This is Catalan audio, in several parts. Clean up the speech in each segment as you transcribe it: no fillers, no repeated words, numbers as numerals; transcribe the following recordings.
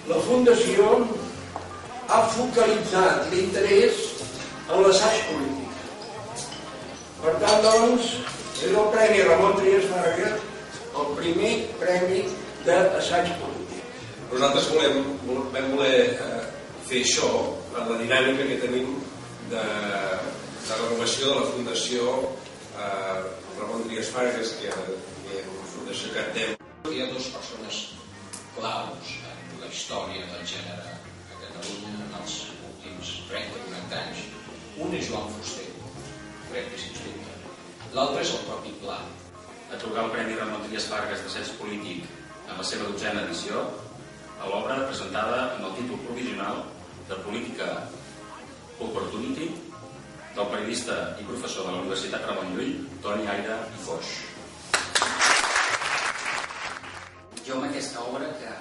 La Fundació ha focalitzat l'interès en l'assaig polític. Per tant, doncs, és el Premi Ramon Trias Fargas, el primer premi d'assaig polític. Nosaltres vam voler fer això en la dinàmica que tenim de renovació de la Fundació Ramon Trias Fargas, que és una fundació que té. Hi ha dues persones claus en la història del gènere a Catalunya en els últims 30-40 anys. Un és Joan Fuster, crec que sens dubte. L'altre és el propi Pla. Atorgar el Premi Ramon Trias Fargas d'assaig polític en la seva 12a edició a l'obra presentada amb el títol provisional de Política Opportunity del periodista i professor de la Universitat Ramon Llull, Toni Aire i Foix. Jo amb aquesta obra, que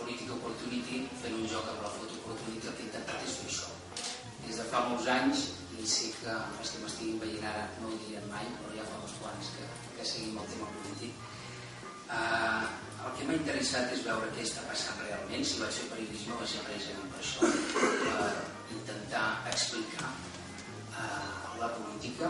Política Opportunity, fent un joc amb la foto Opportunity, el que he intentat és fer això. Des de fa molts anys, i sé que els que m'estiguin veient ara no ho dirien mai, però ja fa uns quants que seguim el tema polític. El que m'ha interessat és veure què està passant realment. Si vaig fer periodisme va ser precisament per això, per intentar explicar la política.